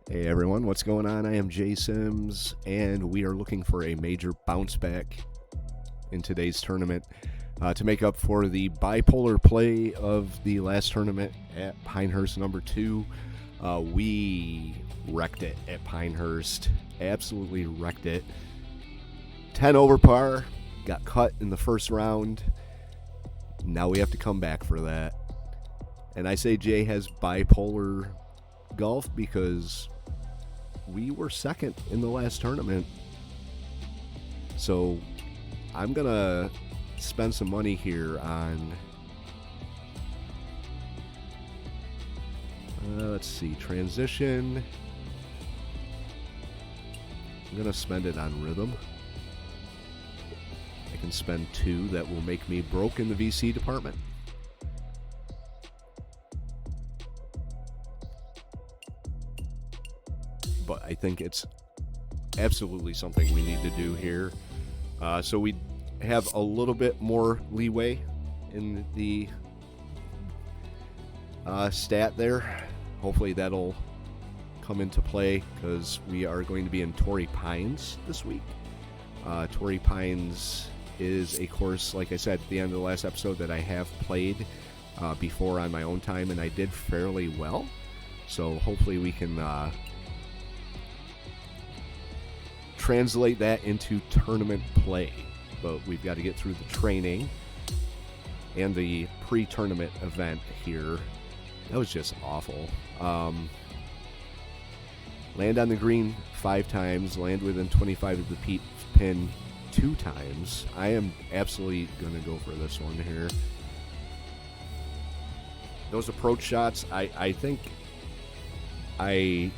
Hey everyone, what's going on? I am Jay Sims, and we are looking for a major bounce back in today's tournament to make up for the bipolar play of the last tournament at Pinehurst number 2. We wrecked it at Pinehurst, absolutely wrecked it. 10 over par, got cut in the first round. Now we have to come back for that. And I say Jay has bipolar golf because we were second in the last tournament. So I'm going to spend some money here on, let's see, transition. I'm going to spend it on rhythm. I can spend 2. That will make me broke in the VC department. But I think it's absolutely something we need to do here. So we have a little bit more leeway in the stat there. Hopefully that'll come into play because we are going to be in Torrey Pines this week. Torrey Pines is a course, like I said at the end of the last episode, that I have played before on my own time, and I did fairly well. So hopefully we can translate that into tournament play. But we've got to get through the training and the pre-tournament event here. That was just awful. Land on the green 5 times, land within 25 of the pin 2 times. I am absolutely going to go for this one here. Those approach shots, I think I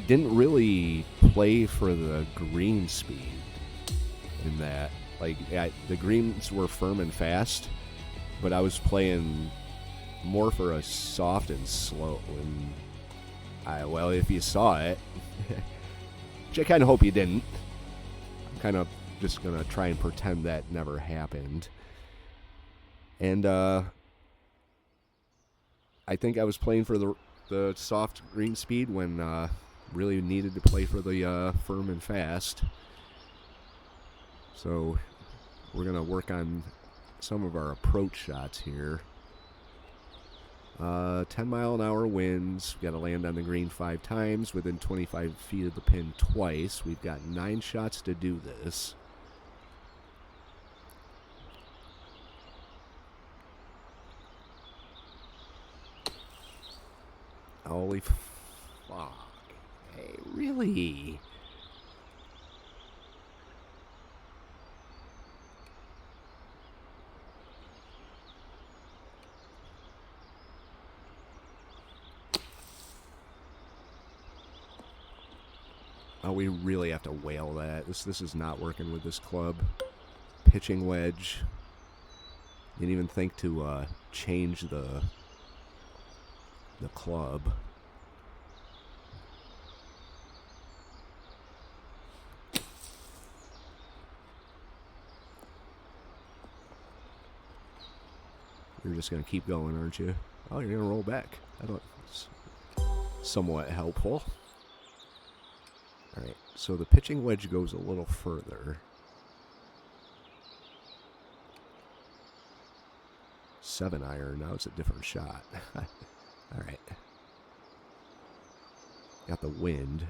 didn't really play for the green speed in that. Like, the greens were firm and fast, but I was playing more for a soft and slow. And well, if you saw it, which I kind of hope you didn't, I'm kind of just going to try and pretend that never happened. And I think I was playing for the soft green speed when really needed to play for the firm and fast. So we're going to work on some of our approach shots here. 10-mile-an-hour winds. We've got to land on the green 5 times within 25 feet of the pin twice. We've got 9 shots to do this. Holy fuck. Hey, really? Oh, we really have to whale that. This is not working with this club. Pitching wedge. Didn't even think to change the club. You're just going to keep going, aren't you? Oh, you're going to roll back. That's somewhat helpful. All right, so the pitching wedge goes a little further. 7-iron, now it's a different shot. All right. Got the wind.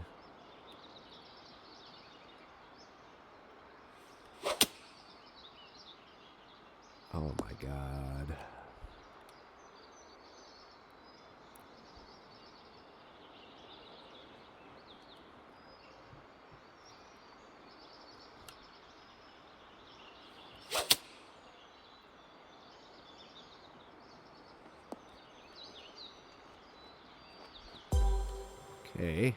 Oh my God. Okay.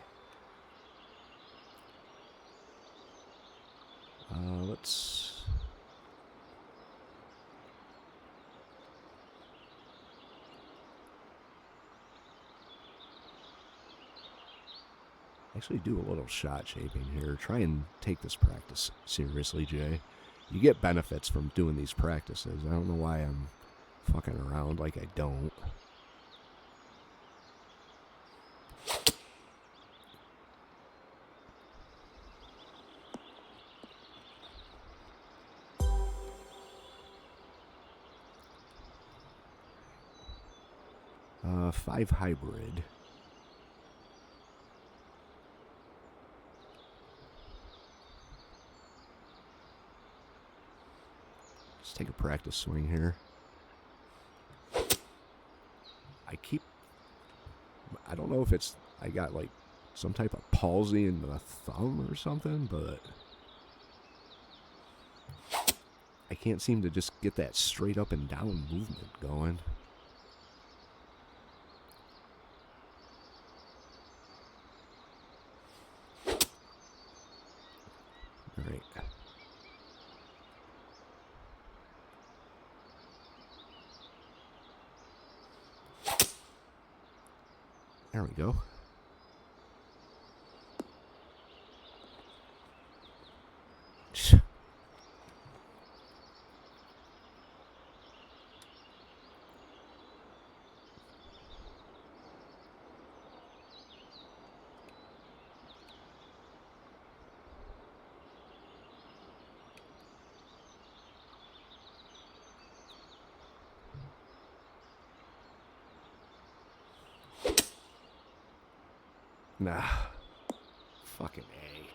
Let's... actually do a little shot shaping here. Try and take this practice seriously, Jay. You get benefits from doing these practices. I don't know why I'm fucking around like I don't. 5 hybrid. Let's take a practice swing here. I don't know if it's, I got like some type of palsy in the thumb or something, but I can't seem to just get that straight up and down movement going. All right. There we go. Nah. Fucking A.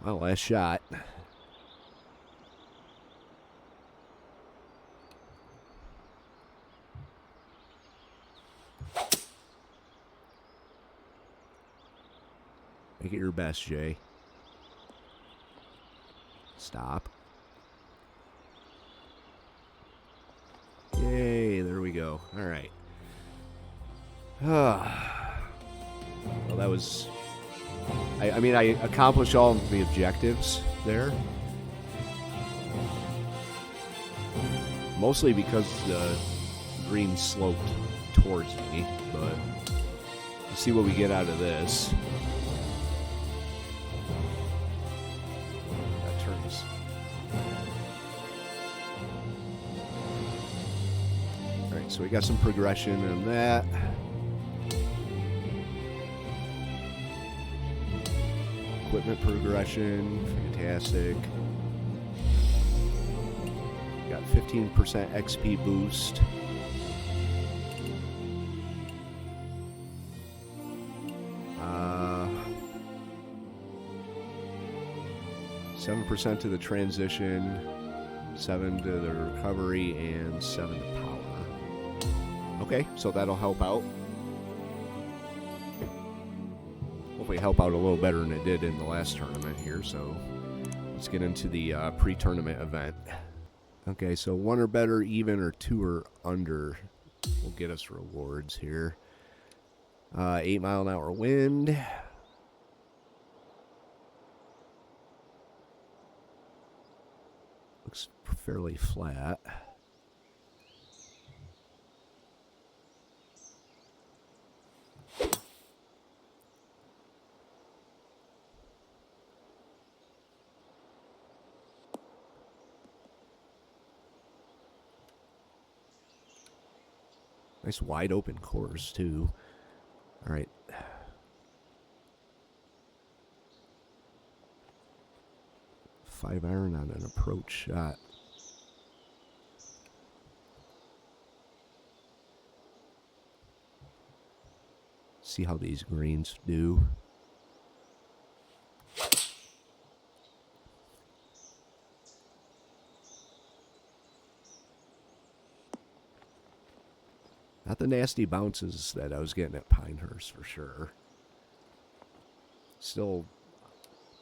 Well, last shot. Make it your best, Jay. Stop. Yay, there we go. All right. Well, that was... I mean, I accomplished all of the objectives there. Mostly because the green sloped towards me, but let's see what we get out of this. That turns. Alright, so we got some progression in that. Equipment progression, fantastic. Got 15% XP boost. Uh, 7% to the transition, 7 to the recovery, and 7 to power. Okay, so that'll help out. Hopefully help out a little better than it did in the last tournament here, so let's get into the pre-tournament event. Okay, so 1 or better, even, or 2 or under will get us rewards here. 8 mile an hour wind. Looks fairly flat. Nice wide open course, too. All right. Five iron on an approach shot. See how these greens do. Not the nasty bounces that I was getting at Pinehurst, for sure. Still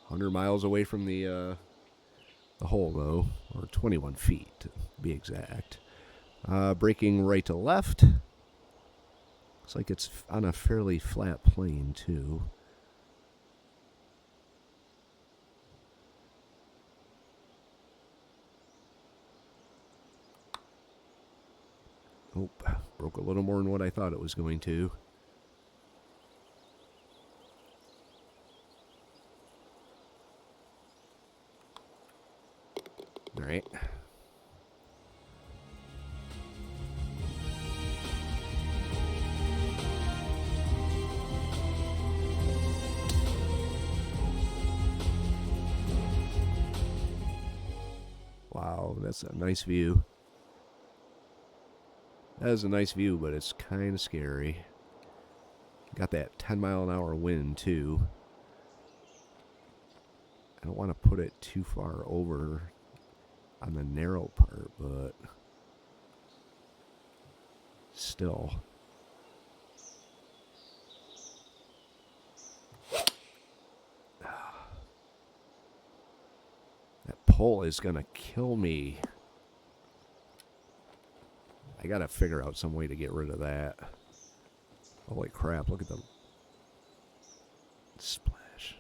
100 miles away from the hole, though, or 21 feet to be exact. Braking right to left. Looks like it's on a fairly flat plane, too. Oh, broke a little more than what I thought it was going to. All right. Wow, that's a nice view. That is a nice view, but it's kind of scary. Got that 10-mile-an-hour wind, too. I don't want to put it too far over on the narrow part, but still. That pole is going to kill me. I got to figure out some way to get rid of that. Holy crap, look at the splash.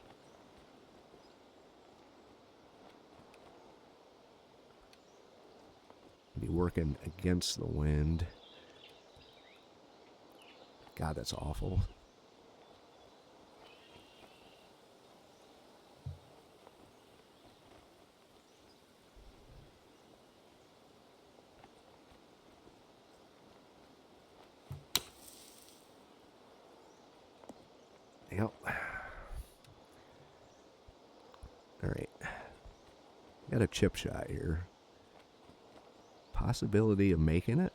Be working against the wind. God, that's awful. Yep. Alright. Got a chip shot here. Possibility of making it?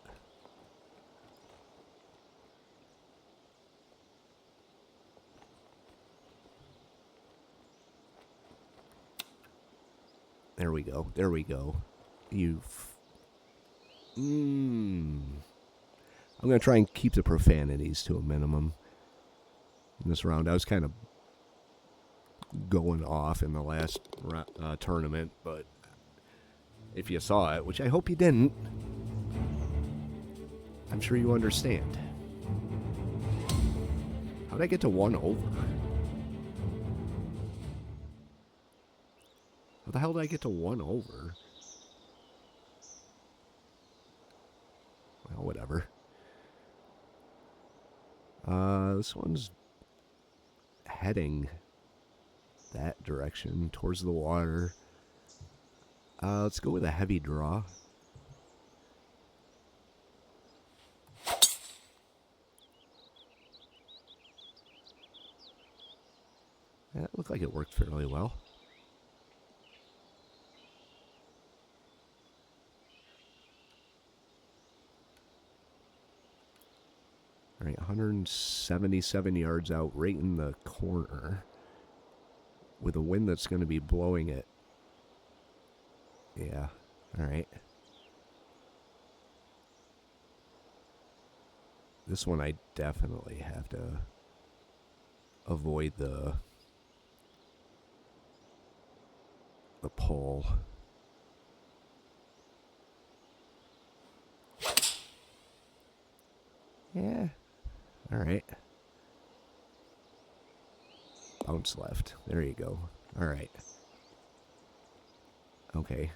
There we go. There we go. I'm going to try and keep the profanities to a minimum in this round. I was kind of going off in the last tournament, but if you saw it, which I hope you didn't, I'm sure you understand. How'd I get to 1 over? How the hell did I get to 1 over? Well, whatever. This one's heading that direction towards the water. Let's go with a heavy draw. That looked like it worked fairly well. All right, 177 yards out, right in the corner, with a wind that's going to be blowing it. Yeah, all right. This one I definitely have to avoid the pull. Yeah. All right. Bounce left. There you go. All right. Okay.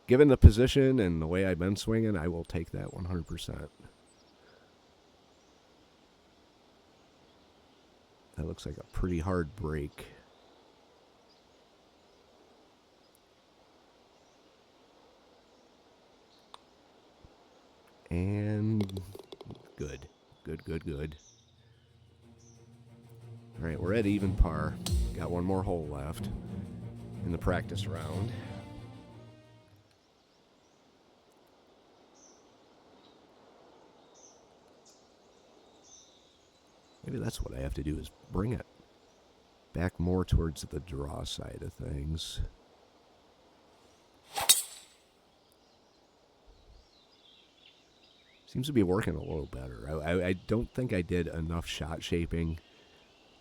Given the position and the way I've been swinging, I will take that 100%. That looks like a pretty hard break. And good. Good. All right, we're at even par. Got one more hole left in the practice round. Maybe that's what I have to do, is bring it back more towards the draw side of things. Seems to be working a little better. I don't think I did enough shot shaping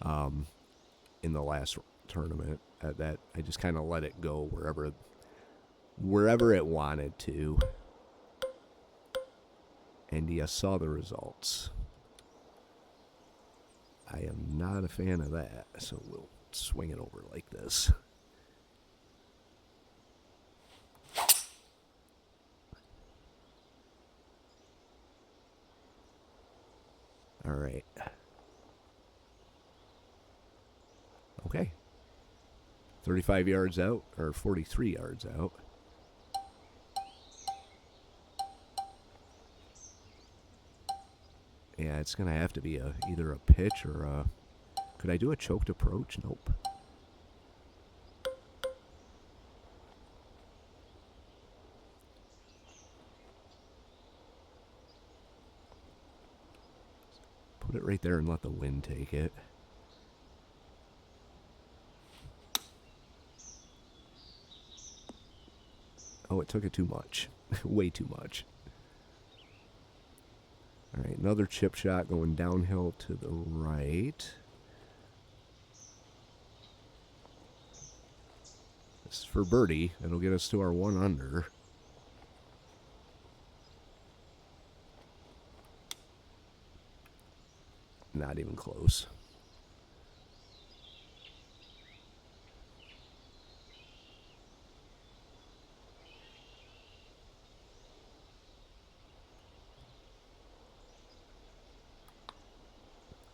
in the last tournament. That I just kind of let it go wherever it wanted to. And you saw the results. I am not a fan of that, so we'll swing it over like this. All right. Okay. 35 yards out, or 43 yards out. Yeah, it's going to have to be either a pitch or a... Could I do a choked approach? Nope. Put it right there and let the wind take it. Oh, it took it too much. Way too much. All right, another chip shot going downhill to the right. This is for birdie. It'll get us to our 1 under. Not even close.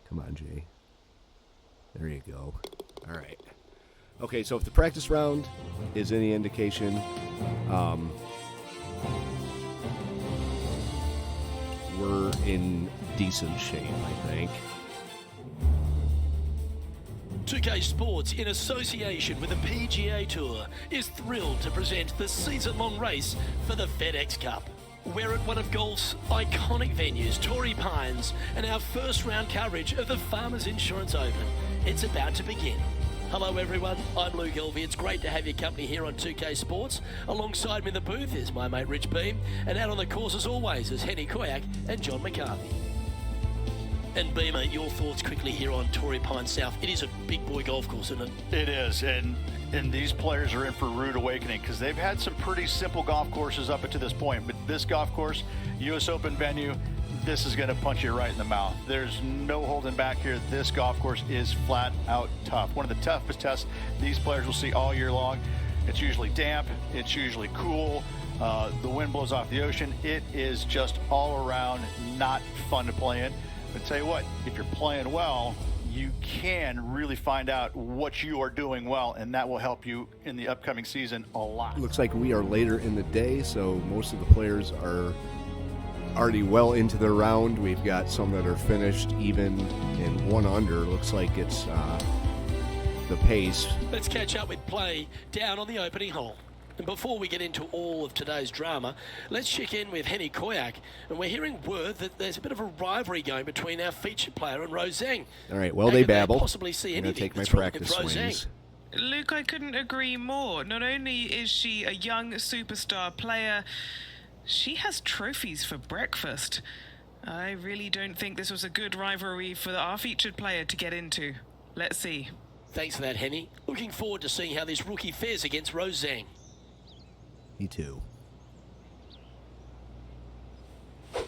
Come on, Jay. There you go. All right. Okay, so if the practice round is any indication, we're in decent shape, I think. 2K Sports, in association with the PGA Tour, is thrilled to present the season-long race for the FedEx Cup. We're at one of golf's iconic venues, Torrey Pines, and our first round coverage of the Farmers Insurance Open. It's about to begin. Hello everyone, I'm Luke Elvey. It's great to have your company here on 2K Sports. Alongside me in the booth is my mate Rich Beam, and out on the course as always is Henny Koyak and John McCarthy. And Beamer, your thoughts quickly here on Torrey Pines South. It is a big boy golf course, isn't it? It is, and these players are in for a rude awakening because they've had some pretty simple golf courses up to this point, but this golf course, U.S. Open venue, this is going to punch you right in the mouth. There's no holding back here. This golf course is flat out tough. One of the toughest tests these players will see all year long. It's usually damp. It's usually cool. The wind blows off the ocean. It is just all around not fun to play in. But tell you what, if you're playing well, you can really find out what you are doing well, and that will help you in the upcoming season a lot. Looks like we are later in the day, so most of the players are already well into their round. We've got some that are finished even in 1 under. Looks like it's the pace. Let's catch up with play down on the opening hole. And before we get into all of today's drama, let's check in with Henny Koyak. And we're hearing word that there's a bit of a rivalry going between our featured player and Rose Zhang. All right, well, they babble. Possibly see I'm going to anything take my that's wrong practice with Rose swings. Zhang. Luke, I couldn't agree more. Not only is she a young superstar player, she has trophies for breakfast. I really don't think this was a good rivalry for our featured player to get into. Let's see. Thanks for that, Henny. Looking forward to seeing how this rookie fares against Rose Zhang. Me too. All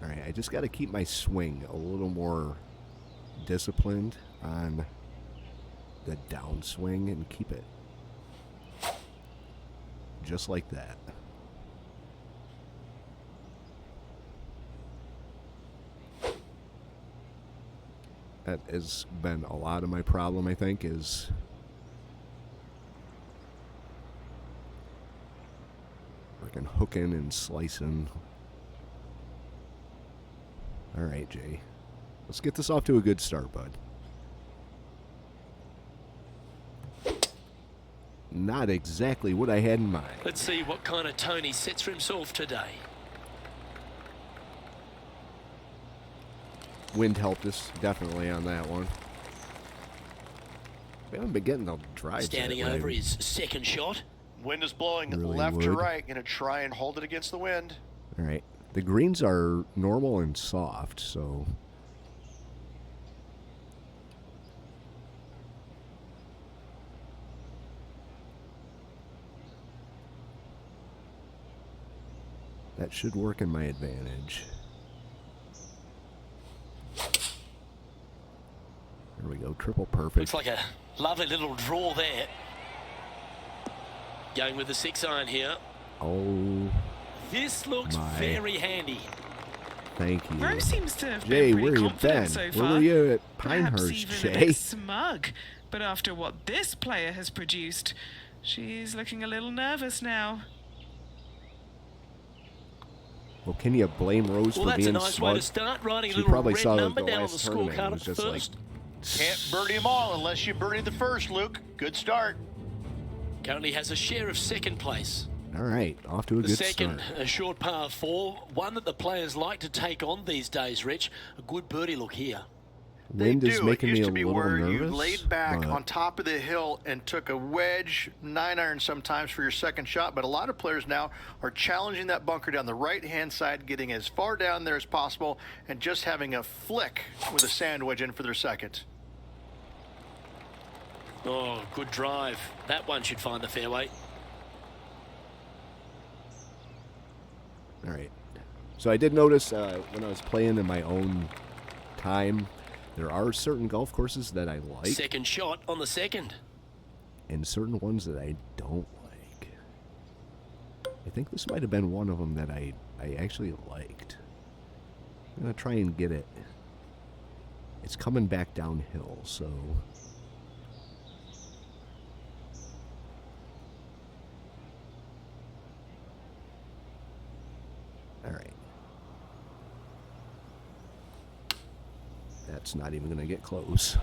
right, I just got to keep my swing a little more disciplined on the downswing and keep it just like that. That has been a lot of my problem, I think, is freaking hooking and slicing. All right, Jay. Let's get this off to a good start, bud. Not exactly what I had in mind. Let's see what kind of tone he sets for himself today. Wind helped us definitely on that one. We haven't been getting the drives. Standing over his second shot. Wind is blowing Really left to would. right. Going to try and hold it against the wind. All right. The greens are normal and soft, so that should work in my advantage. There we go. Triple perfect. Looks like a lovely little draw there. Going with the 6-iron here. Oh, This looks My. very handy. thank you. Rose seems to have Jay, been where pretty you confident been? so Where far. were you at Perhaps Pinehurst, even a Jay? bit smug. But after what this player has produced, she's looking a little nervous now. Well, can you blame Rose Well, for that's being a nice smug? way to start, writing a She little probably red saw number the down on the last tournament. scorecard It at was the just like, first. Can't birdie them all unless you birdie the first, Luke. Good start. Currently has a share of second place. All right, off to a The good second, start. a short par 4, one that the players like to take on these days, Rich. A good birdie look here. Wind is making It me used a to be little where nervous. you laid back but on top of the hill and took a wedge, 9-iron sometimes for your second shot, but a lot of players now are challenging that bunker down the right-hand side, getting as far down there as possible, and just having a flick with a sand wedge in for their second. Oh, good drive. That one should find the fairway. All right. So I did notice when I was playing in my own time, there are certain golf courses that I like Second shot on the second. and certain ones that I don't like. I think this might have been one of them that I actually liked. I'm going to try and get it. It's coming back downhill, so... All right. That's not even going to get close.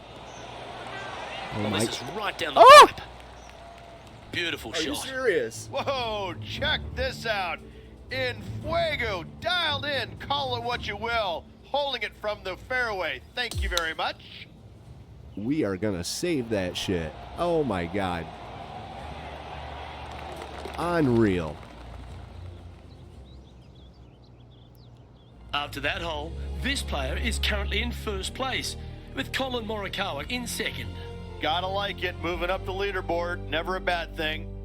Oh Well, my... this is right down the Oh! pipe. Beautiful Are you shot. serious? Whoa, check this out. In fuego, dialed in, call it what you will. Holding it from the fairway. Thank you very much. We are going to save that shit. Oh my god. Unreal. After that hole, this player is currently in first place, with Colin Morikawa in second. Gotta like it, moving up the leaderboard, never a bad thing.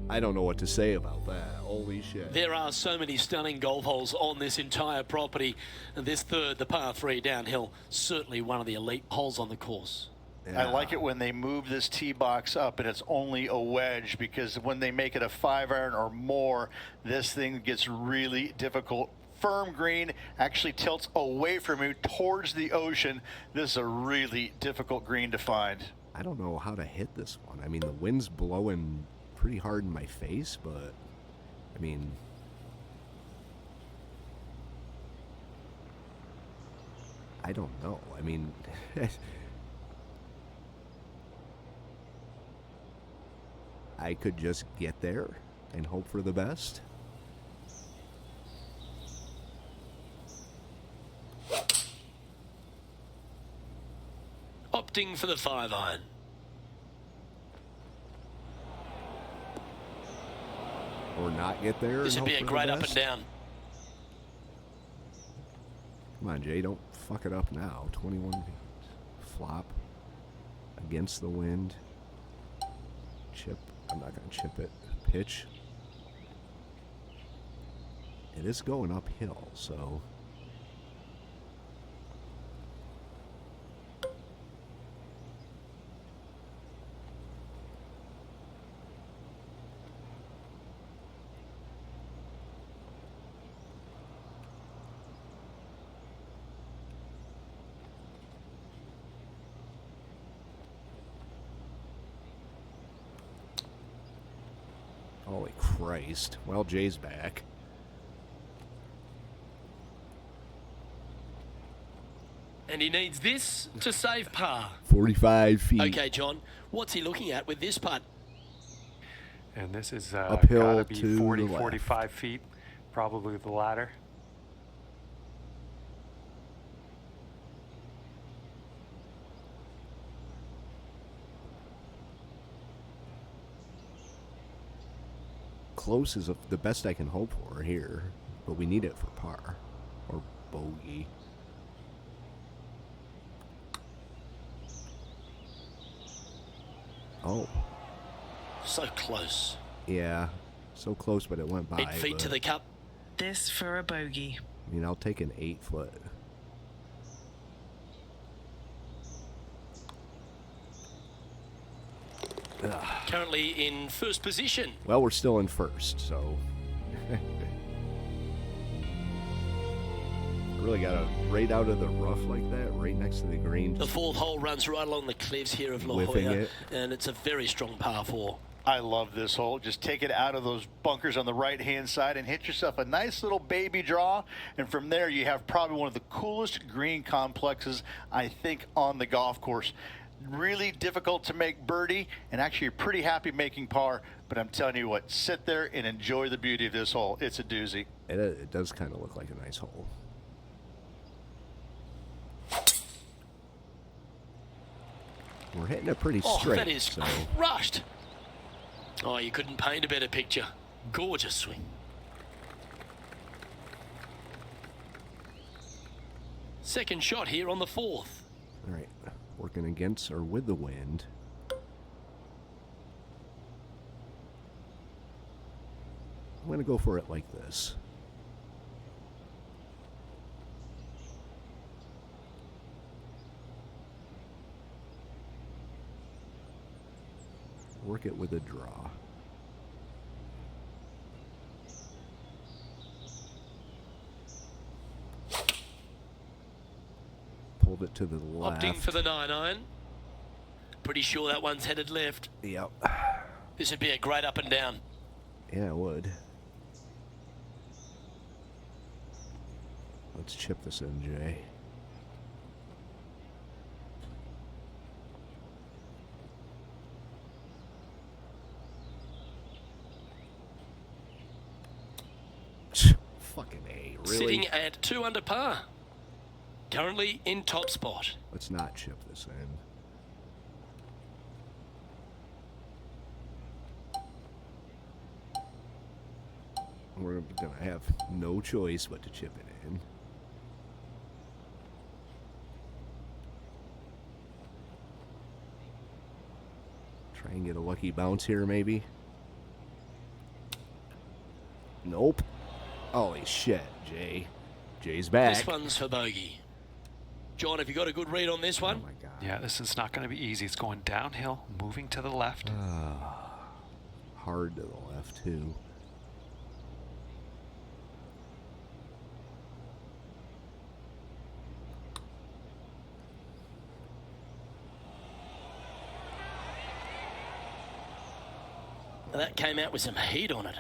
I don't know what to say about that. Holy shit. There are so many stunning golf holes on this entire property, and this third, the par 3 downhill, certainly one of the elite holes on the course. I like it when they move this tee box up and it's only a wedge, because when they make it a 5-iron or more, this thing gets really difficult. Firm green, actually tilts away from you towards the ocean. This is a really difficult green to find. I don't know how to hit this one. I mean, the wind's blowing pretty hard in my face, but I mean, I don't know. I mean, I could just get there and hope for the best. Opting for the 5-iron. Or not get there. This and would be hope a for the great up best. and down. Come on, Jay, don't fuck it up now. 21 feet. Flop. Against the wind. Chip. I'm not going to chip it. Pitch. It is going uphill, so... Holy Christ. Well, Jay's back. And he needs this to save par. 45 feet. Okay, John, what's he looking at with this putt? And this is Uphill gotta be to 40, the left. 45 feet, probably the ladder. Close is the best I can hope for here, but we need it for par or bogey. Oh, So close. yeah, so close, but it went by. 8 feet to but, the cup. This for a bogey. I mean, I'll take an 8-foot. Currently in first position. Well, we're still in first, so really got to right out of the rough like that, right next to the green. The fourth hole runs right along the cliffs here of La Whiffing Jolla, it. and it's a very strong par 4. I love this hole. Just take it out of those bunkers on the right-hand side and hit yourself a nice little baby draw. And from there, you have probably one of the coolest green complexes, I think, on the golf course. really difficult to make birdie, and actually you're pretty happy making par. But I'm telling you what, sit there and enjoy the beauty of this hole. It's a doozy. It does kind of look like a nice hole. We're hitting it pretty straight. Oh, that is crushed. Oh, you couldn't paint a better picture. Gorgeous swing. Second shot here on the 4th. All right, working against or with the wind. I'm going to go for it like this. Work it with a draw. Pulled it to the left. Opting for the 9-iron. Pretty sure that one's headed left. Yep. This would be a great up and down. Yeah, it would. Let's chip this in, Jay. Fucking A, really? Sitting at 2 under par. Currently in top spot. Let's not chip this in. We're going to have no choice but to chip it in. Try and get a lucky bounce here, maybe. Nope. Holy shit, Jay. Jay's back. This one's for bogey. John, have you got a good read on this one? Oh my god. Yeah, this is not going to be easy. It's going downhill, moving to the left. Hard to the left, too. That came out with some heat on it.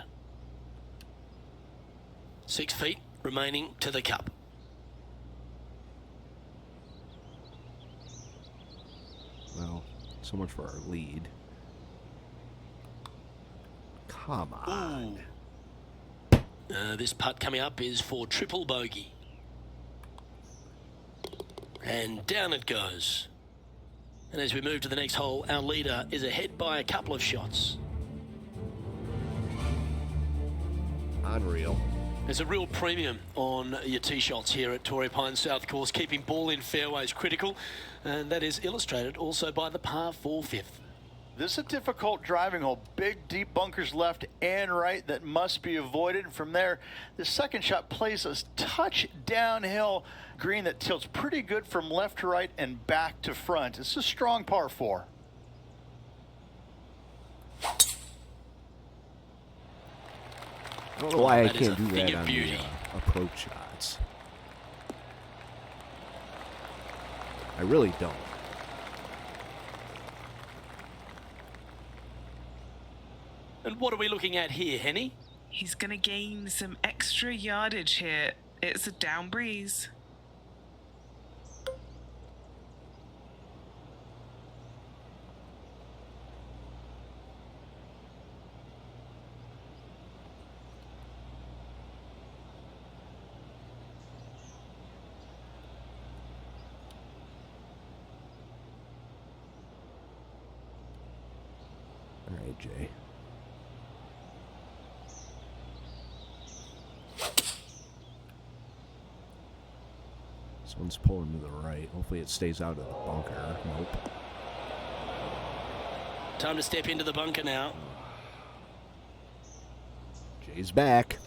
6 feet remaining to the cup. Well, so much for our lead. Come on. This putt coming up is for triple bogey. And down it goes. And as we move to the next hole, our leader is ahead by a couple of shots. Unreal. There's a real premium on your tee shots here at Torrey Pines South Course. Keeping ball in fairways critical, and that is illustrated also by the par 4 fifth. This is a difficult driving hole. Big, deep bunkers left and right that must be avoided. From there, the second shot plays a touch downhill green that tilts pretty good from left to right and back to front. It's a strong par 4. I don't know why I That is can't a do thing that of on beauty. the approach shots. I really don't. And what are we looking at here, Henny? He's going to gain some extra yardage here. It's a down breeze. All right, Jay. This one's pulling to the right. Hopefully it stays out of the bunker. Nope. Time to step into the bunker now. Jay's back.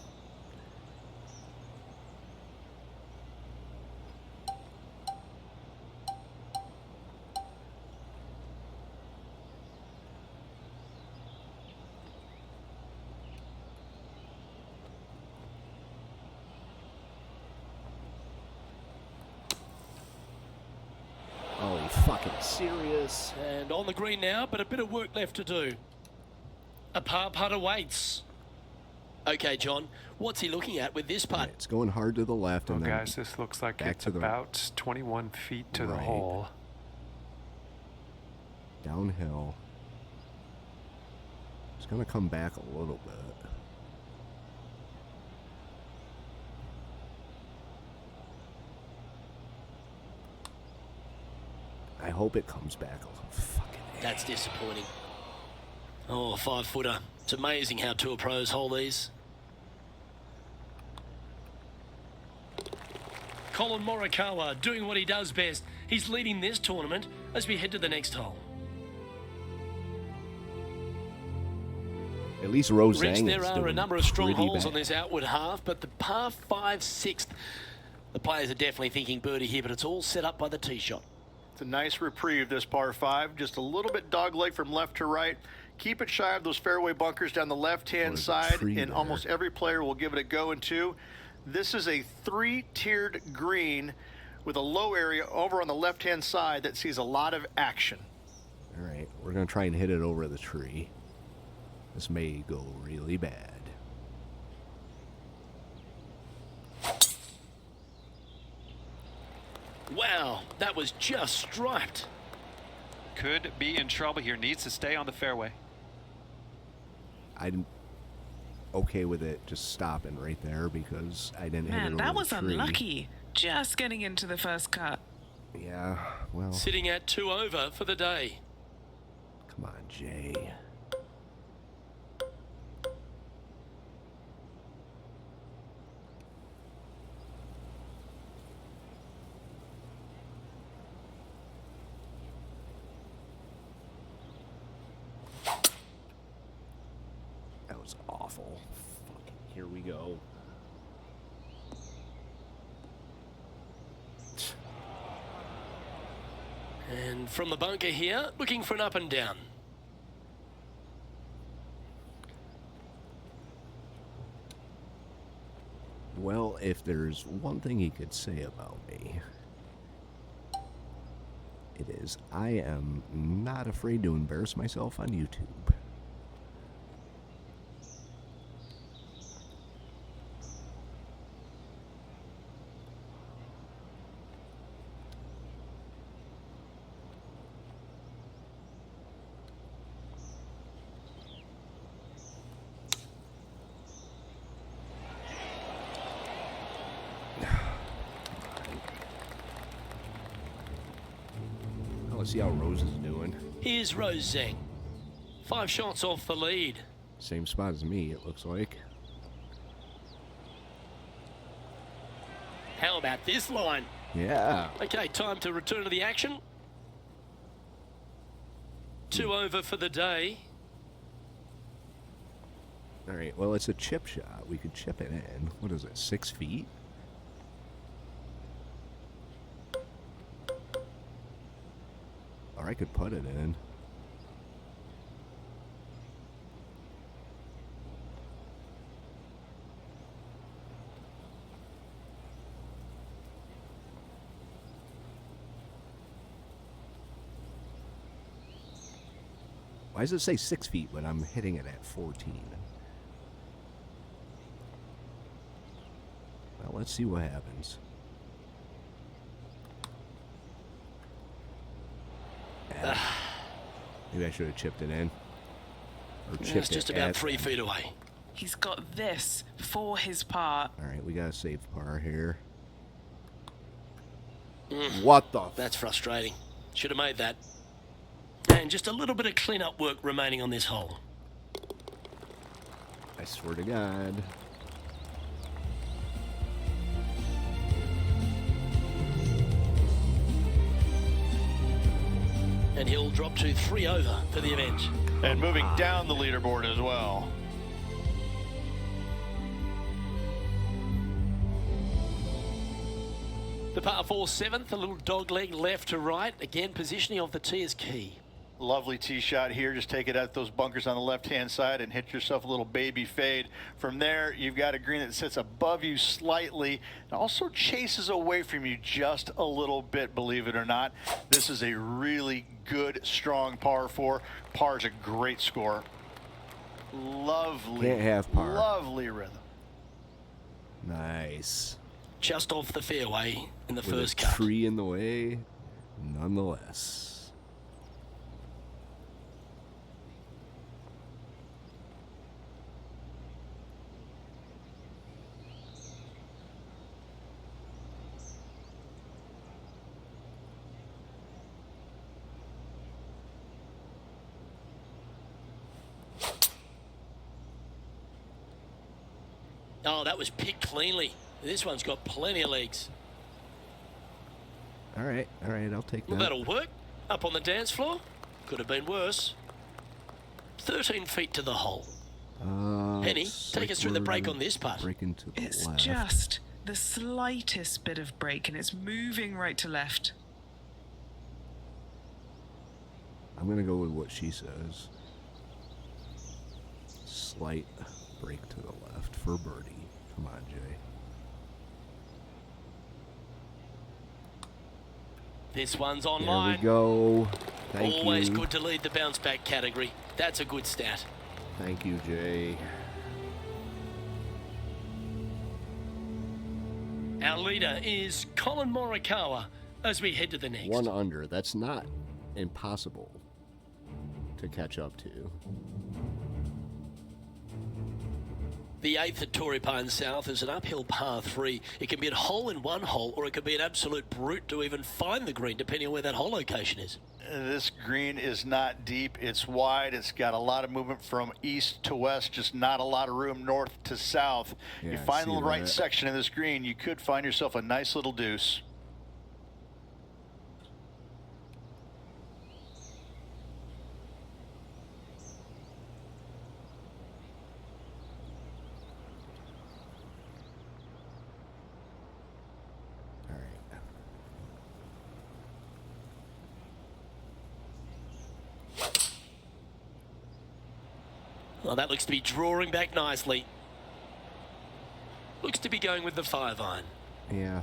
Oh, you fucking serious? And on the green now, but a bit of work left to do. A par putt awaits. Okay, John, what's he looking at with this putt? It's going hard to the left. Well, and then guys, this looks like back it's to the about 21 feet to the right. hole. Downhill. It's going to come back a little bit. I hope it comes back a little. Fucking That's disappointing. Oh, a 5-footer. It's amazing how tour pros hold these. Colin Morikawa doing what he does best. He's leading this tournament as we head to the next hole. At least Rose Rich, Zhang there is are doing a number of strong pretty holes on bad. this outward half, but the par 5 6th, the players are definitely thinking birdie here, but it's all set up by the tee shot. It's a nice reprieve, this par 5. Just a little bit dogleg from left to right. Keep it shy of those fairway bunkers down the left-hand There's a side, tree and there. almost every player will give it a go in two. This is a 3-tiered green with a low area over on the left-hand side that sees a lot of action. All right, we're going to try and hit it over the tree. This may go really bad. Wow, that was just striped. Could be in trouble here. Needs to stay on the fairway. I'm okay with it just stopping right there because I didn't hit it Man, over that the was tree. unlucky. Just getting into the first cut. Yeah, well, Sitting at 2 over for the day. come on, Jay. That was awful. Fucking, here we go. And from the bunker here, looking for an up and down. Well, if there's one thing he could say about me, it is I am not afraid to embarrass myself on YouTube. Let's see how Rose is doing. Here's Rose Zhang. 5 shots off the lead. Same spot as me, it looks like. How about this line? Yeah. Okay, time to return to the action. 2 over for the day. All right, well, it's a chip shot. We could chip it in. What is it, 6 feet? Or I could put it in. Why does it say 6 feet when I'm hitting it at 14? Well, let's see what happens. Maybe I should have chipped it in. Or chipped It's just it about at 3 feet away. He's got this for his part. All right, we got a safe par here. What the? That's frustrating. Should have made that. And just a little bit of clean-up work remaining on this hole. I swear to God. And he'll drop to 3 over for the event. And moving down the leaderboard as well. The par 4 7th, a little dog leg left to right. Again, positioning of the tee is key. Lovely tee shot here. Just take it out those bunkers on the left-hand side and hit yourself a little baby fade. From there, you've got a green that sits above you slightly and also chases away from you just a little bit, believe it or not. This is a really good, strong par 4. Par is a great score. Lovely, Can't have par. lovely rhythm. Nice. Just off the fairway in the With first a cut. tree in the way, nonetheless. Oh, that was picked cleanly. This one's got plenty of legs. All right, I'll take Well, that. that'll work. Up on the dance floor. Could have been worse. 13 feet to the hole. Penny, take us through the break on this putt. Breaking to the It's left. just the slightest bit of break, and it's moving right to left. I'm going to go with what she says. Slight break to the left for birdie. Come on, Jay. This one's There online. we go. Thank Always you. good to lead the bounce back category. That's a good stat. Thank you, Jay. Our leader is Colin Morikawa as we head to the next. 1 under. That's not impossible to catch up to. The 8th at Torrey Pines South is an uphill par 3. It can be a hole in one hole, or it could be an absolute brute to even find the green, depending on where that hole location is. This green is not deep. It's wide. It's got a lot of movement from east to west, just not a lot of room north to south. Yeah, you I find see the right that. section of this green, you could find yourself a nice little deuce. All right. Well, that looks to be drawing back nicely. Looks to be going with the 5-iron. Yeah.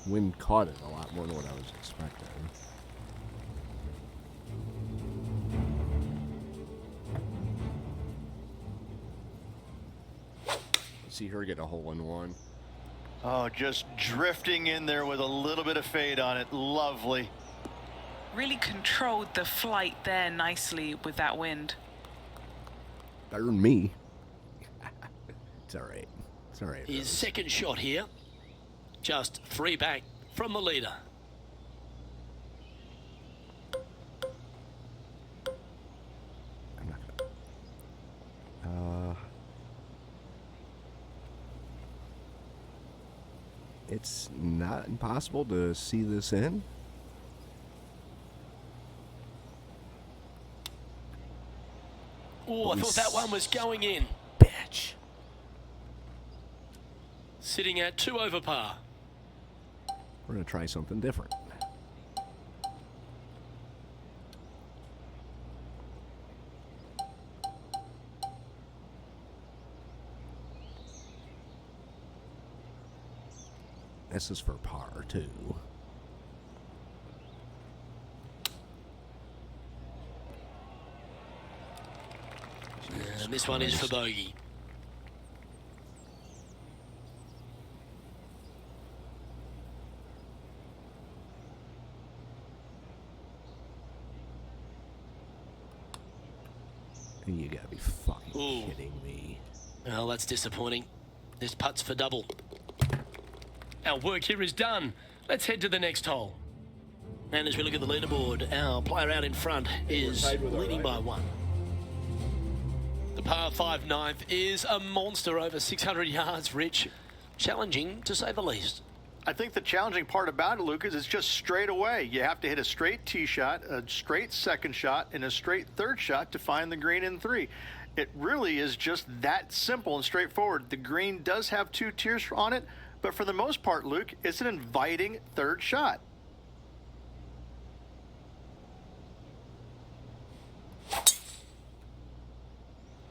Wind caught it a lot more than what I was expecting. See her get a hole in one. Oh, just drifting in there with a little bit of fade on it. Lovely. Really controlled the flight there nicely with that wind. Better than me. It's all right. It's all right. His Rose. second shot here. Just 3 back from the leader. I'm not gonna. It's not impossible to see this in. Oh, I thought that one was going in. Bitch. Sitting at 2 over par. We're gonna try something different. This is for par too. And this one is for bogey. You gotta be fucking Ooh. kidding me. Well, that's disappointing. This putt's for double. Our work here is done. Let's head to the next hole. And as we look at the leaderboard, our player out in front is leading by 1. The par 5 ninth is a monster over 600 yards, Rich. Challenging, to say the least. I think the challenging part about it, Luke, is it's just straight away. You have to hit a straight tee shot, a straight second shot, and a straight third shot to find the green in 3. It really is just that simple and straightforward. The green does have 2 tiers on it, but for the most part, Luke, it's an inviting third shot.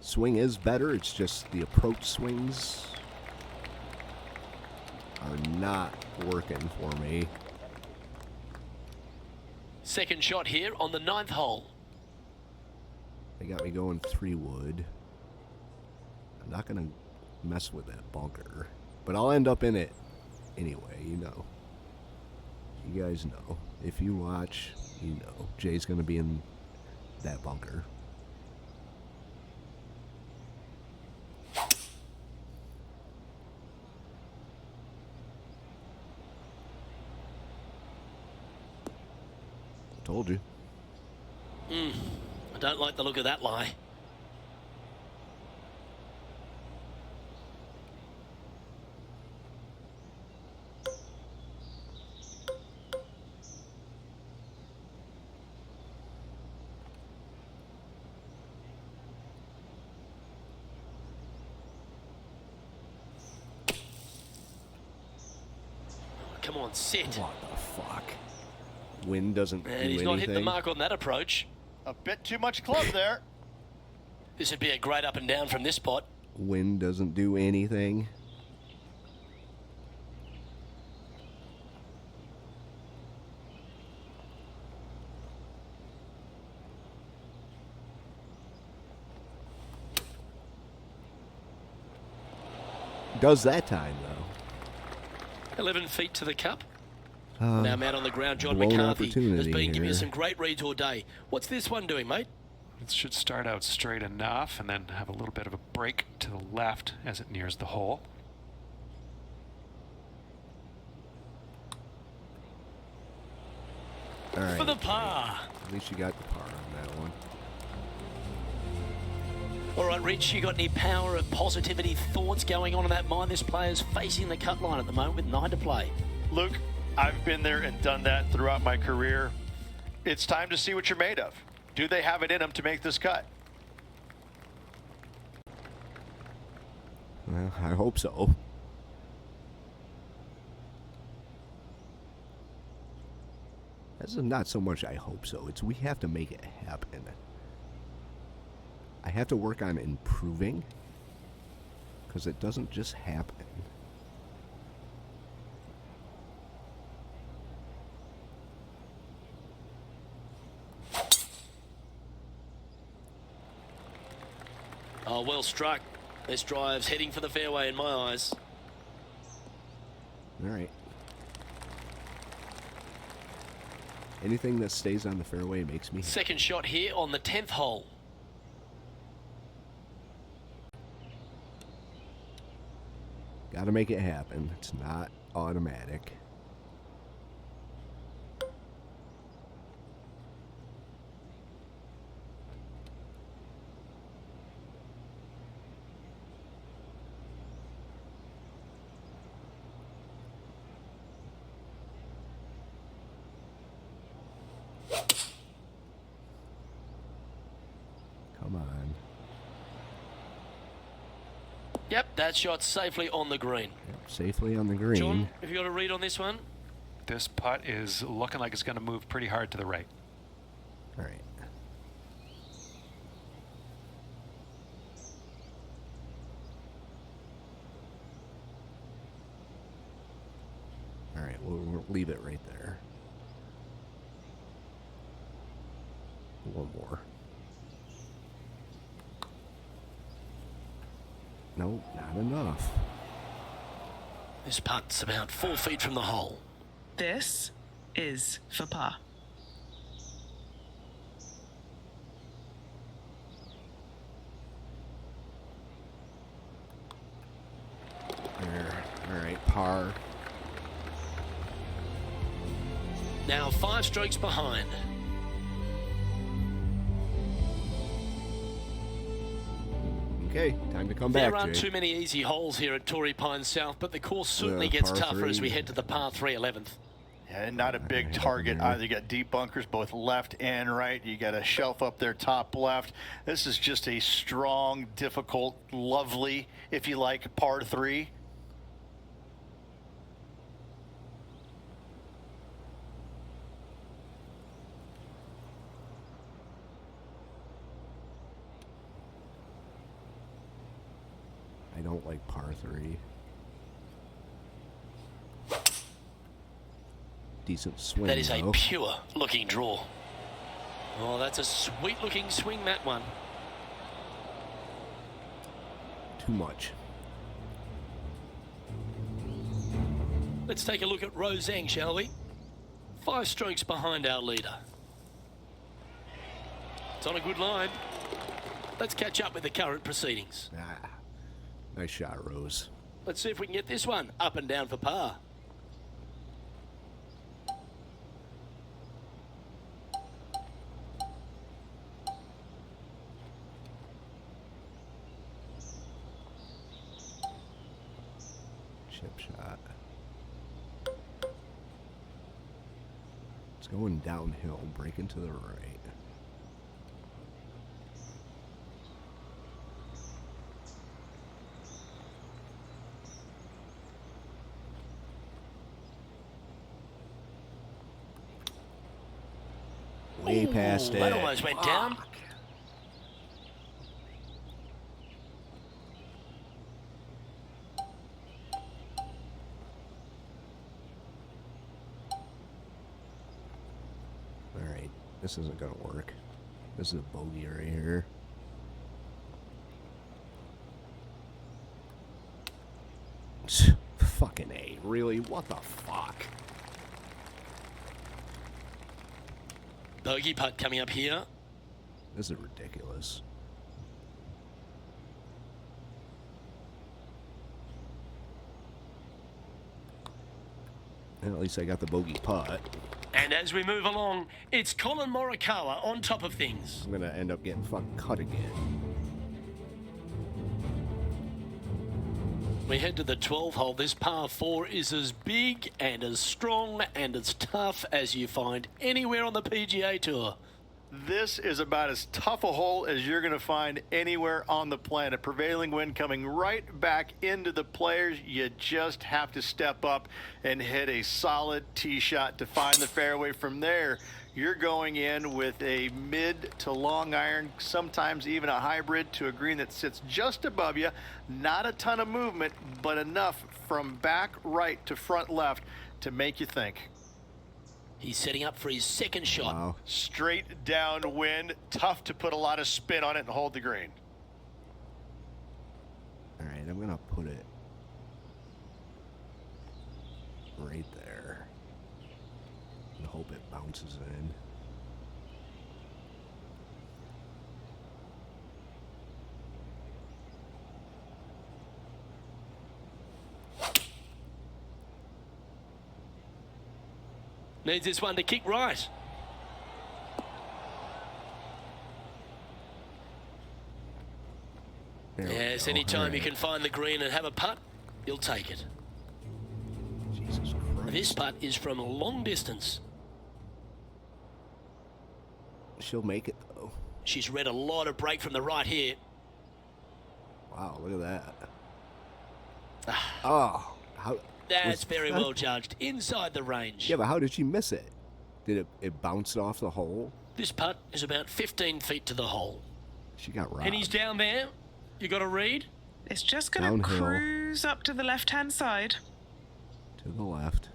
Swing is better, it's just the approach swings are not working for me. Second shot here on the 9th hole. They got me going 3 wood. I'm not gonna mess with that bunker, but I'll end up in it anyway, you know. You guys know. If you watch, you know. Jay's gonna be in that bunker. Told you. I don't like the look of that lie. Come on, sit. What the fuck? Wind doesn't do And he's anything. not hitting the mark on that approach. A bit too much club there. This would be a great up and down from this spot. Wind doesn't do anything. Does that time, though. 11 feet to the cup. Uh, Now out on the ground, John blown McCarthy has opportunity been giving here. us some great reads all day. What's this one doing, mate? It should start out straight enough and then have a little bit of a break to the left as it nears the hole. All right. For the par. At least you got the par on that one. All right, Rich, you got any power of positivity thoughts going on in that mind? This player's facing the cut line at the moment with 9 to play. Luke, I've been there and done that throughout my career. It's time to see what you're made of. Do they have it in them to make this cut? Well, I hope so. This is not so much I hope so. It's we have to make it happen. I have to work on improving because it doesn't just happen. Oh, well struck. This drive's heading for the fairway in my eyes. All right. Anything that stays on the fairway makes me happy. Second shot here on the 10th hole. Got to make it happen. It's not automatic. Come on. Yep, that shot safely on the green. Yep, safely on the green. John, have you got a read on this one? This putt is looking like it's going to move pretty hard to the right. All right. All right, we'll leave it right there. One more. Nope, not enough. This putt's about 4 feet from the hole. This is for par. There. All right, par. Now 5 strokes behind. Okay, time to come There back, aren't Jay. too many easy holes here at Torrey Pines South, but the course certainly gets par tougher as we 3. head to the par 3 11th. Yeah, and not a big target either. You got deep bunkers both left and right. You got a shelf up there top left. This is just a strong, difficult, lovely, if you like, par 3. I don't like par 3. Decent swing, That is a though. pure looking draw. Oh, that's a sweet looking swing, that one. Too much. Let's take a look at Roseng, shall we? 5 strokes behind our leader. It's on a good line. Let's catch up with the current proceedings. Ah, nice shot, Rose. Let's see if we can get this one up and down for par. Chip shot. It's going downhill, breaking to the right. Way past it. That almost went down. All right, this isn't gonna work. This is a bogey right here. Fucking A, really? What the fuck? Bogey putt coming up here. This is ridiculous. Well, at least I got the bogey putt. And as we move along, it's Colin Morikawa on top of things. I'm gonna end up getting fucking cut again. We head to the 12th hole. This par 4 is as big and as strong and as tough as you find anywhere on the PGA Tour. This is about as tough a hole as you're going to find anywhere on the planet. Prevailing wind coming right back into the players. You just have to step up and hit a solid tee shot to find the fairway. From there, you're going in with a mid to long iron, sometimes even a hybrid, to a green that sits just above you. Not a ton of movement, but enough from back right to front left to make you think. He's setting up for his second shot. Wow. Straight downwind, tough to put a lot of spin on it and hold the green. All right, I'm gonna put it right there and hope it bounces in. Needs this one to kick right. There we Yes, go. anytime All you right. can find the green and have a putt, you'll take it. Jesus Christ. This putt is from a long distance. She'll make it though. She's read a lot of break from the right here. Wow, look at that. Oh, how? That's was very that- well judged. Inside the range. Yeah, but how did she miss it? Did it bounce off the hole? This putt is about 15 feet to the hole. She got robbed. And he's down there. You got to read? It's just going to Downhill. cruise up to the left-hand side. To the left.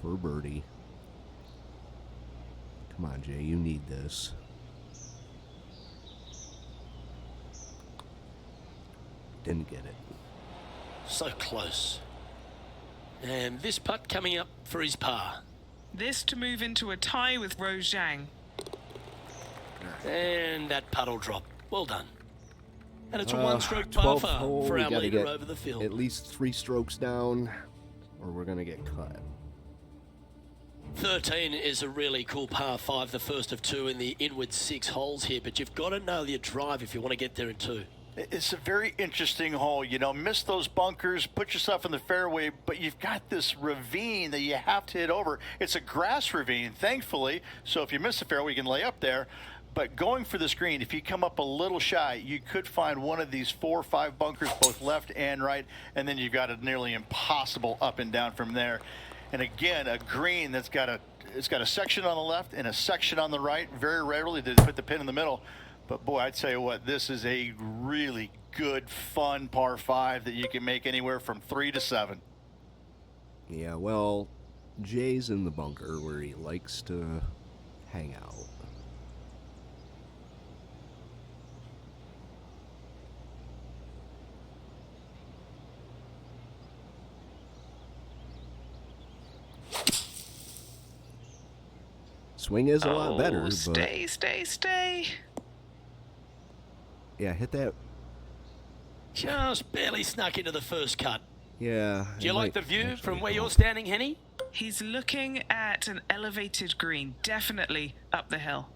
For birdie. Come on, Jay, you need this. Didn't get it. So close. And this putt coming up for his par. This to move into a tie with Rose Zhang. And that putt will drop. Well done. And it's a one-stroke 12th par hole, for we our gotta leader get over the field. at least 3 strokes down, or we're gonna get cut. 13 is a really cool par 5, the first of 2 in the inward 6 holes here, but you've got to know your drive if you want to get there in 2. It's a very interesting hole. You know, miss those bunkers, put yourself in the fairway, but you've got this ravine that you have to hit over. It's a grass ravine, thankfully, so if you miss the fairway, you can lay up there. But going for the screen, if you come up a little shy, you could find one of these 4 or 5 bunkers, both left and right, and then you've got a nearly impossible up and down from there. And again, a green that's got a section on the left and a section on the right. Very rarely do they put the pin in the middle. But boy, I tell you what, this is a really good, fun par 5 that you can make anywhere from 3 to 7. Yeah, well, Jay's in the bunker where he likes to hang out. Swing is a lot better, but Stay. yeah, hit that. Just barely snuck into the first cut. Yeah. Do you it like might the view actually from where help. you're standing, Henny? He's looking at an elevated green, definitely up the hill.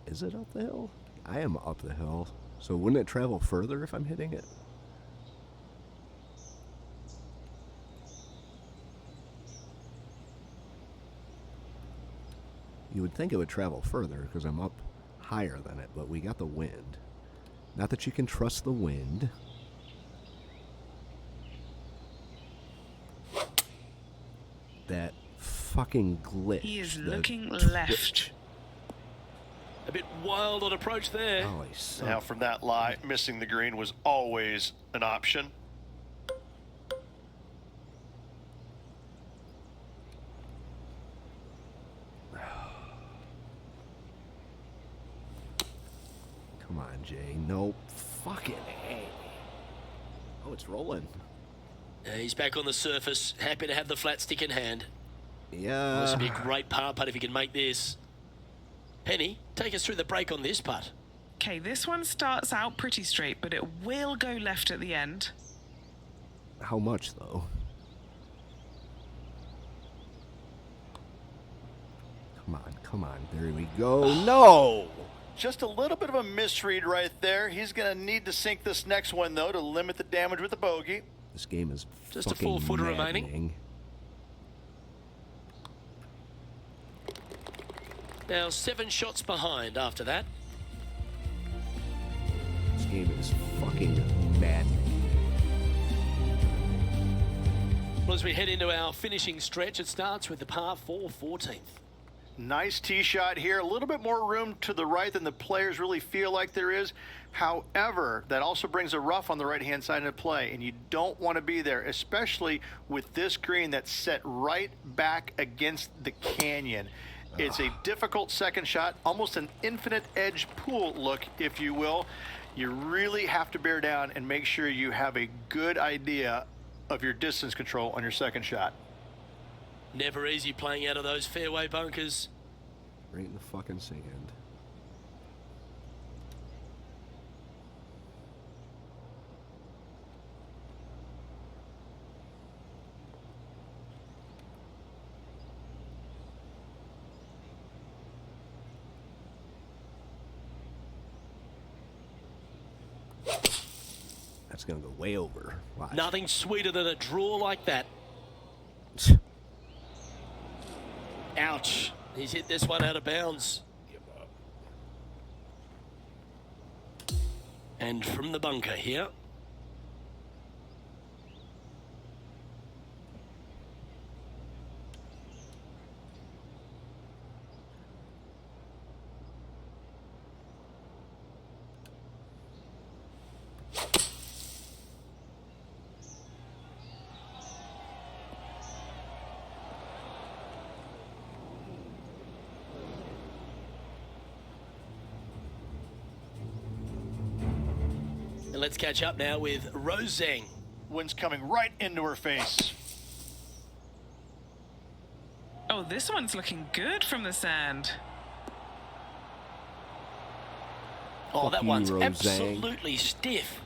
Is it up the hill? I am up the hill. So wouldn't it travel further if I'm hitting it? You would think it would travel further because I'm up higher than it, but we got the wind. Not that you can trust the wind. That fucking glitch. He is the looking twitch. left. A bit wild on approach there. Oh, he's so Now from that lie, missing the green was always an option. Come on, Jay. Nope. Fucking A. Oh, it's rolling. He's back on the surface. Happy to have the flat stick in hand. Yeah. This would be a great par putt if he can make this. Penny, take us through the break on this putt. Okay, this one starts out pretty straight, but it will go left at the end. How much, though? Come on, come on. There we go. No! Just a little bit of a misread right there. He's going to need to sink this next one, though, to limit the damage with the bogey. This game is Just a fucking 4-footer remaining. maddening. Now 7 shots behind after that. This game is fucking maddening. Well, as we head into our finishing stretch, it starts with the par 4 14th. Nice tee shot here. A little bit more room to the right than the players really feel like there is. However, that also brings a rough on the right-hand side of play, and you don't want to be there, especially with this green that's set right back against the canyon. It's a difficult second shot, almost an infinite edge pool look, if you will. You really have to bear down and make sure you have a good idea of your distance control on your second shot. Never easy playing out of those fairway bunkers. Right in the fucking sand. That's gonna go way over. Watch. Nothing sweeter than a draw like that. Ouch. He's hit this one out of bounds. And from the bunker here. And let's catch up now with Rose Zhang. Wind's coming right into her face. Oh, this one's looking good from the sand. Oh, Fuck that you, one's Rose Zhang. absolutely stiff.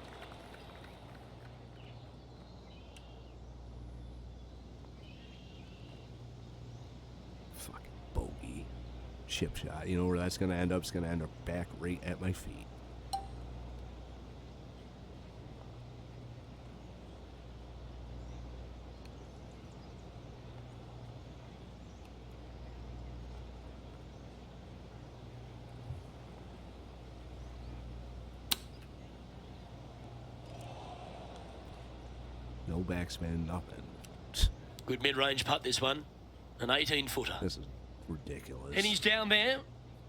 Fucking bogey. Chip shot. You know where that's gonna end up? It's gonna end up back right at my feet. No backspin, nothing. Good mid-range putt, this one. An 18-footer. This is ridiculous. And he's down there.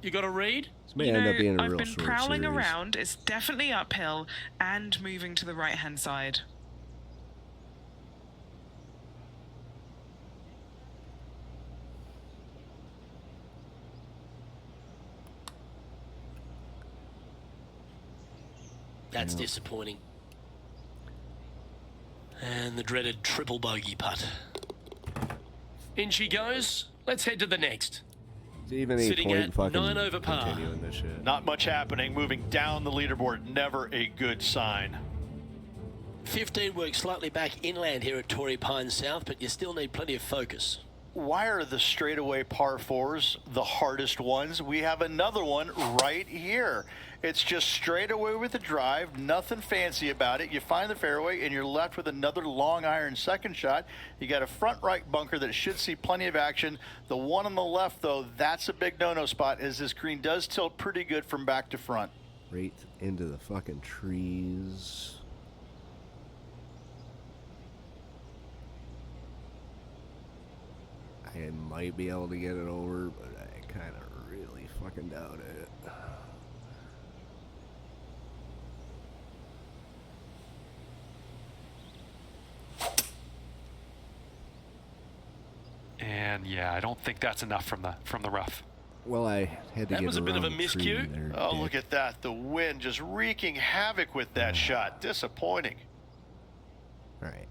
You got a read? This may You end know, up being a I've real been short prowling series. around. It's definitely uphill and moving to the right-hand side. That's disappointing. And the dreaded triple bogey putt. In she goes. Let's head to the next. It's even a Sitting point at fucking 9 over par. continuing this shit. Not much happening. Moving down the leaderboard, never a good sign. 15 works slightly back inland here at Torrey Pines South, but you still need plenty of focus. Why are the straightaway par fours the hardest ones? We have another one right here. It's just straight away with the drive, nothing fancy about it. You find the fairway and you're left with another long iron second shot. You got a front right bunker that should see plenty of action. The one on the left, though, that's a big no-no spot, as this green does tilt pretty good from back to front. Right into the fucking trees. and might be able to get it over, but I kind of really fucking doubt it. And yeah, I don't think that's enough from the rough. Well, I had to That get was a bit of around a the tree miscue. there, Oh, Dick. look at that. The wind just wreaking havoc with that shot. Disappointing. All right.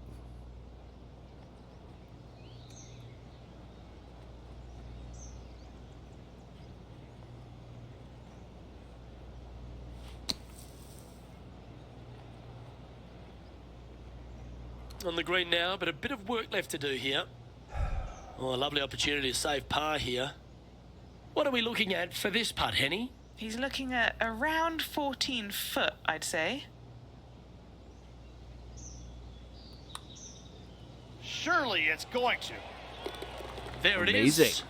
On the green now, but a bit of work left to do here. Oh, a lovely opportunity to save par here. What are we looking at for this putt, Henny? He's looking at around 14 foot, I'd say. Surely it's going to. There it Amazing. is.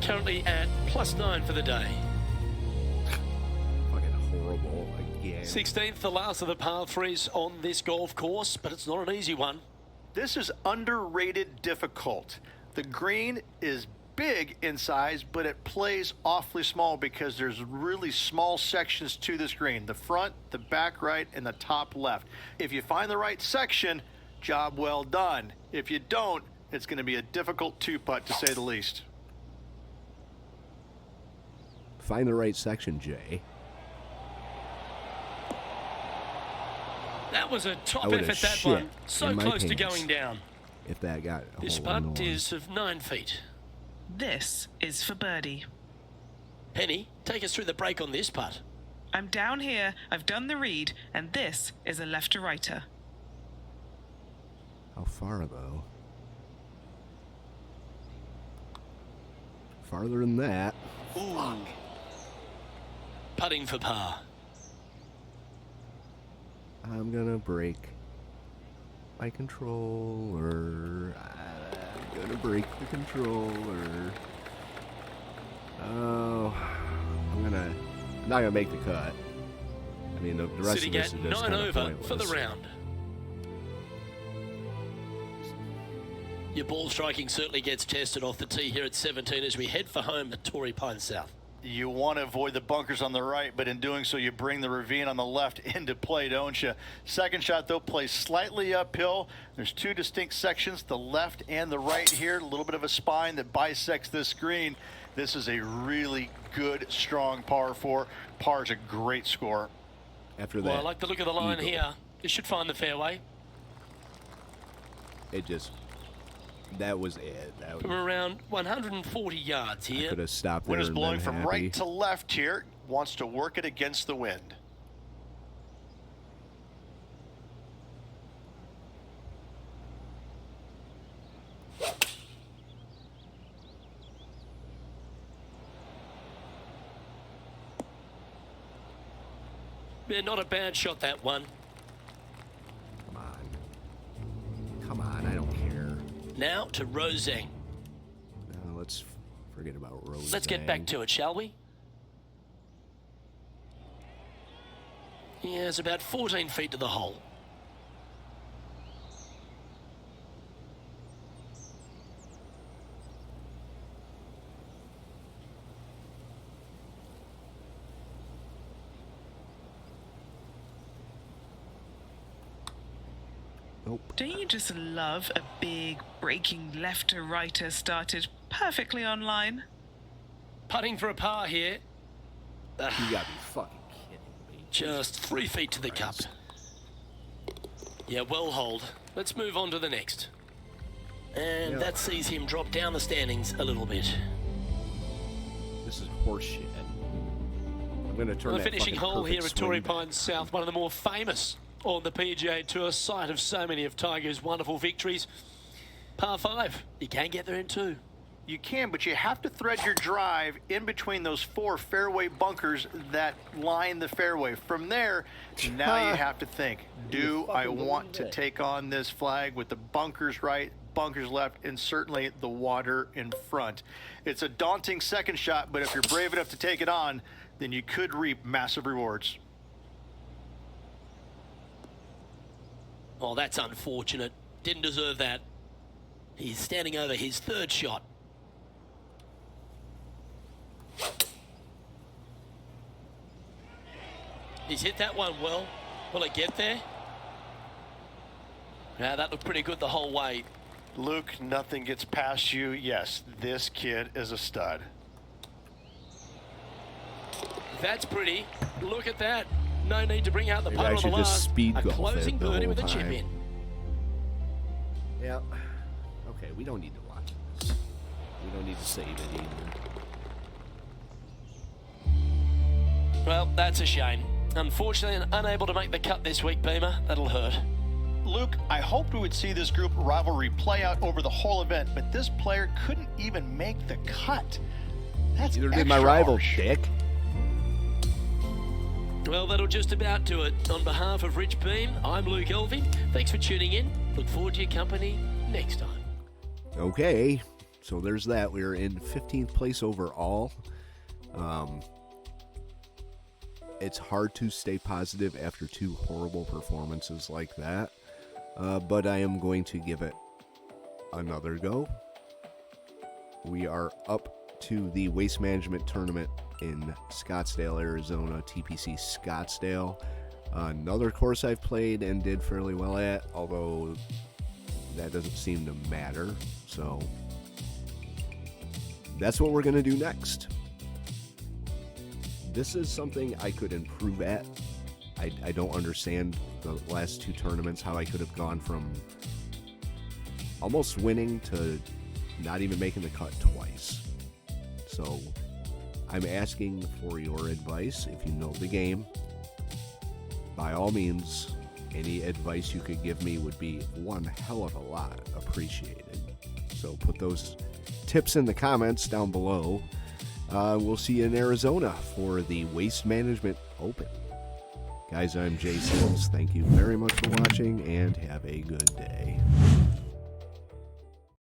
Currently at +9 for the day. Fucking horrible again. 16th, the last of the par threes on this golf course, but it's not an easy one. This is underrated difficult. The green is big in size, but it plays awfully small because there's really small sections to this green. The front, the back right, and the top left. If you find the right section, job well done. If you don't, it's going to be a difficult two-putt to say the least. Find the right section, Jay. That was a I top would've effort, that shit one. So in my close to pants going down. If that got a This hole putt in one. is of 9 feet. This is for birdie. Henny, take us through the break on this putt. I'm down here, I've done the read, and this is a left to righter. How far though? Farther than that. Ooh. Putting for par. I'm gonna break my controller. I'm gonna break the controller. Oh, I'm not gonna make the cut. I mean, the rest Sitting of this at is just 9 kind of over pointless. for the round. Your ball striking certainly gets tested off the tee here at 17 as we head for home at Torrey Pines South. You want to avoid the bunkers on the right, but in doing so, you bring the ravine on the left into play, don't you? Second shot, though, plays slightly uphill. There's two distinct sections, the left and the right here. A little bit of a spine that bisects this green. This is a really good, strong par 4. Par is a great score. After Well, that, I like the look of the line eagle, here. This should find the fairway. It just, that was it. That From was, around 140 yards I here. could have stopped there Wind is and blowing been from happy. right to left here. Wants to work it against the wind. Yeah, not a bad shot, that one. Come on. Come on, I don't care. Now to Roseng. Let's forget about Rose. Let's get back to it, shall we? Yeah, it's about 14 feet to the hole. Nope. Don't you just love a big breaking left to righter started perfectly on line? Putting for a par here. You gotta be fucking kidding me. Just 3 feet to the cup. Yeah, well hold. Let's move on to the next. And Yeah. that sees him drop down the standings a little bit. This is horseshit. I'm gonna turn The that finishing fucking hole here perfect at Torrey swing back. Pines South, one of the more famous on the PGA Tour, site of so many of Tiger's wonderful victories. Par 5, you can get there in 2. You can, but you have to thread your drive in between those 4 fairway bunkers that line the fairway. From there, now you have to think, do I want to take on this flag with the bunkers right, bunkers left, and certainly the water in front? It's a daunting second shot, but if you're brave enough to take it on, then you could reap massive rewards. Oh, that's unfortunate. Didn't deserve that. He's standing over his third shot. He's hit that one well. Will it get there? Yeah, that looked pretty good the whole way. Luke, nothing gets past you. Yes, this kid is a stud. That's pretty. Look at that. No need to bring out the Maybe putter I on the should just last. speed A golf closing it the birdie whole with a chip time. in. Yeah. Okay, we don't need to watch this. We don't need to save it either. Well, that's a shame. Unfortunately, unable to make the cut this week, Beamer. That'll hurt. Luke, I hoped we would see this group rivalry play out over the whole event, but this player couldn't even make the cut. That's Neither did my extra rival, harsh. Dick. Well, that'll just about do it. On behalf of Rich Beam, I'm Luke Elving. Thanks for tuning in. Look forward to your company next time. Okay, so there's that. We're in 15th place overall. It's hard to stay positive after two horrible performances like that, but I am going to give it another go. We are up to the Waste Management Tournament in Scottsdale, Arizona, TPC Scottsdale. Another course I've played and did fairly well at, although that doesn't seem to matter. So that's what we're going to do next. This is something I could improve at. I don't understand the last two tournaments, how I could have gone from almost winning to not even making the cut twice. So I'm asking for your advice. If you know the game, by all means, any advice you could give me would be one hell of a lot appreciated. So put those tips in the comments down below. We'll see you in Arizona for the Waste Management Open. Guys, I'm Jay Sims. Thank you very much for watching, and have a good day.